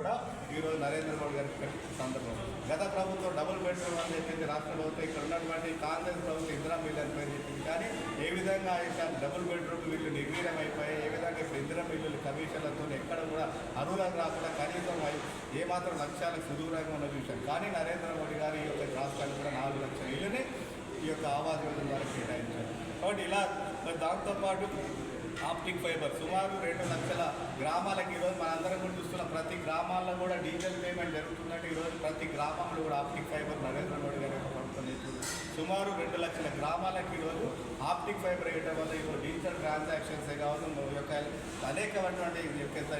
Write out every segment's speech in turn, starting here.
కూడా ఈరోజు నరేంద్ర మోడీ గారికి సందర్భం. గత ప్రభుత్వం డబుల్ బెడ్రూమ్ అని చెప్పింది రాష్ట్ర ప్రభుత్వం, ఇక్కడ ఉన్నటువంటి కాంగ్రెస్ ప్రభుత్వం ఇందిరా మిల్లు అని పేరు చెప్పింది. కానీ ఏ విధంగా డబుల్ బెడ్రూమ్ మిల్లు నిర్వీర్యం అయిపోయాయి, ఏ విధంగా ఇప్పుడు ఇందిరా మిల్లులు కమిషన్లతో ఎక్కడ కూడా అర్హులకు రాకుండా కనీసం ఏమాత్రం లక్ష్యాలకు సుదూరంగా ఉన్న చూశారు. కానీ నరేంద్ర మోడీ గారు ఈ యొక్క రాష్ట్రానికి కూడా 4 లక్షల ఇళ్ళని ఈ యొక్క ఆవాస్ యోజన ద్వారా కేటాయించారు. కాబట్టి ఇలా దాంతోపాటు ఆప్టిక్ ఫైబర్ సుమారు 2 లక్షల గ్రామాలకు ఈరోజు మనందరం కూడా చూస్తున్న ప్రతి గ్రామాల్లో కూడా డిజిటల్ పేమెంట్ జరుగుతుందంటే ఈరోజు ప్రతి గ్రామంలో కూడా ఆప్టిక్ ఫైబర్ నరేంద్ర మోడీ గారి యొక్క ప్రభుత్వం చేస్తుంది. సుమారు 2 లక్షల గ్రామాలకు ఈరోజు ఆప్టిక్ ఫైబర్ వేయడం వల్ల ఈరోజు డిజిటల్ ట్రాన్సాక్షన్సే కావచ్చు, యొక్క అనేకమైనటువంటి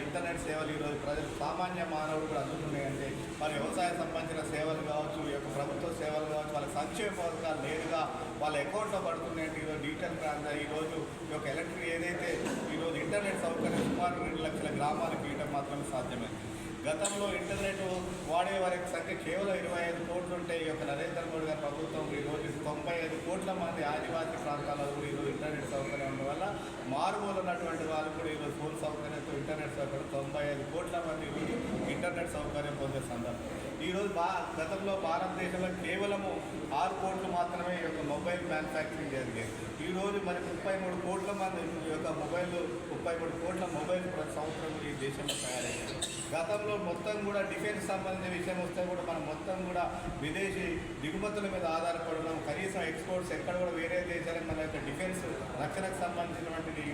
ఇంటర్నెట్ సేవలు ఈరోజు ప్రజలు సామాన్య మానవులు కూడా అందుతున్నాయంటే మరి వ్యవసాయ సంబంధించిన సేవలు కావచ్చు, ఈ యొక్క ప్రభుత్వ సేవలు కావచ్చు, వాళ్ళ సంక్షేమ పథకాలు నేరుగా వాళ్ళ అకౌంట్లో పడుతున్నాయంటే ఈరోజు డిజిటల్ ఈరోజు ఈ యొక్క ఎలక్ట్రిక్ ఏదైతే ఈరోజు ఇంటర్నెట్ సౌకర్యం సుమారు 2 లక్షల గ్రామాలకు ఇవ్వడం మాత్రమే సాధ్యమైంది. గతంలో ఇంటర్నెట్ వాడే వారి సంఖ్య కేవలం 25 కోట్లు ఉంటే ఈ యొక్క నరేంద్ర మోడీ గారి ప్రభుత్వం ఈరోజు 95 కోట్ల మంది ఆదివాసీ ప్రాంతాల్లో కూడా ఈరోజు ఇంటర్నెట్ సౌకర్యం ఉండడం వల్ల మారుమూల ఉన్నటువంటి వాళ్ళు కూడా ఈరోజు ఫోన్ సౌకర్యంతో ఇంటర్నెట్ సౌకర్యం 95 కోట్ల మంది ఈరోజు ఇంటర్నెట్ సౌకర్యం పొందే సందర్భం. ఈరోజు గతంలో భారతదేశంలో కేవలము 6 కోట్లు మాత్రమే ఈ యొక్క మొబైల్ మ్యానుఫ్యాక్చరింగ్ జరిగేది. ఈరోజు మరి 33 కోట్ల మంది ఈ యొక్క 33 కోట్ల మొబైల్ ప్రతి సంవత్సరం ఈ దేశంలో తయారయ్యాయి. గతంలో మొత్తం కూడా డిఫెన్స్ సంబంధించిన విషయం వస్తే కూడా మనం మొత్తం కూడా విదేశీ దిగుమతుల మీద ఆధారపడడం, కనీసం ఎక్స్పోర్ట్స్ ఎక్కడ కూడా వేరే దేశాలకు మన యొక్క డిఫెన్స్ రక్షణకు సంబంధించినటువంటి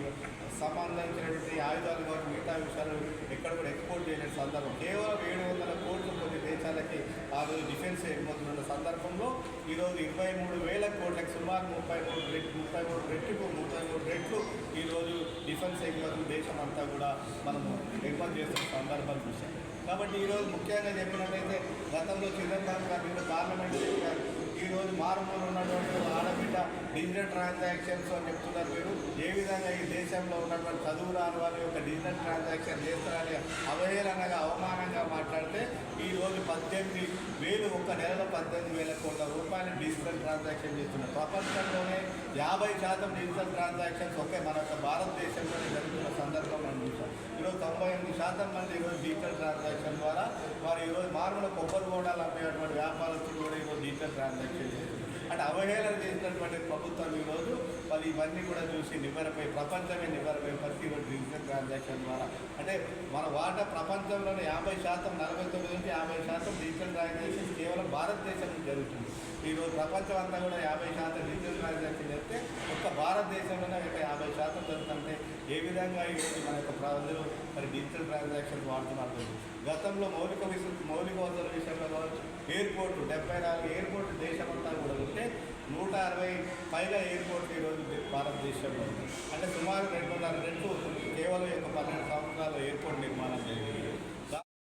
ఆయుధాలు కావచ్చు మిగతా విషయాలు ఎక్కడ కూడా ఎక్స్పోర్ట్ చేయలేని సందర్భం. కేవలం 700 కోట్లు కొన్ని దేశాలకి ఆ రోజు డిఫెన్స్ ఎగుమతులు ఉన్న సందర్భంలో ఈరోజు 23,000 కోట్లకి సుమారు 33 రెట్లు ఈరోజు డిఫెన్స్ ఎగుమతులు దేశం అంతా కూడా మనము ఎగుమతి చేస్తున్న సందర్భాలు చూసాం. కాబట్టి ఈరోజు ముఖ్యంగా చెప్పినట్లయితే గతంలో చిదంబరం గారు పార్లమెంట్ చెప్పారు, ఈరోజు మారుమూల ఉన్నటువంటి ఆడబిడ్డ డిజిటల్ ట్రాన్సాక్షన్స్ అని చెప్తున్నారు. మీరు ఏ విధంగా ఈ దేశంలో ఉన్నటువంటి చదువు రాని వారి యొక్క డిజిటల్ ట్రాన్సాక్షన్ చేస్తారని అవహేళనగా అవమానంగా మాట్లాడితే ఈరోజు 18,000 ఒక్క నెలలో 18,000 కోట్ల రూపాయలు డిజిటల్ ట్రాన్సాక్షన్ చేస్తున్నారు. ప్రపంచంలోనే 50% డిజిటల్ ట్రాన్సాక్షన్స్ ఒకే మన యొక్క భారతదేశంలోనే జరుగుతున్న సందర్భం మనం చూసాం. ఈరోజు 98% మంది ఈరోజు డిజిటల్ ట్రాన్సాక్షన్ ద్వారా వారు ఈరోజు మారుమూల కొబ్బరి బోండాలు అమ్మేటువంటి వ్యాపారస్తులు కూడా ఈరోజు డిజిటల్ ట్రాన్సాక్షన్ చేస్తున్నారు. అంటే అవహేళన చేసినటువంటి ప్రభుత్వం ఈరోజు వాళ్ళు ఇవన్నీ కూడా చూసి నివ్వెరపోయి ప్రపంచమే నివ్వెరపోయి ప్రతి రోజు డిజిటల్ ట్రాన్సాక్షన్ ద్వారా అంటే మన వాటా ప్రపంచంలోనే 50%, 49 నుంచి 50% డిజిటల్ ట్రాన్సాక్షన్ కేవలం భారతదేశంలో జరుగుతుంది. ఈరోజు ప్రపంచం అంతా కూడా 50% డిజిటల్ ట్రాన్సాక్షన్ చేస్తే ఒక్క భారతదేశంలోనే 50% జరుగుతుంటే ఏ విధంగా ఈరోజు మన యొక్క ప్రజలు మరి డిజిటల్ ట్రాన్సాక్షన్స్ వాడుతున్నారు. గతంలో మౌలిక వసతుల విషయంలో కావచ్చు, ఎయిర్పోర్టు 74 ఎయిర్పోర్టు దేశమంతా కూడా ఉంటే 160 పైగా ఎయిర్పోర్ట్లు ఈరోజు భారతదేశంలో ఉంది. అంటే సుమారు 2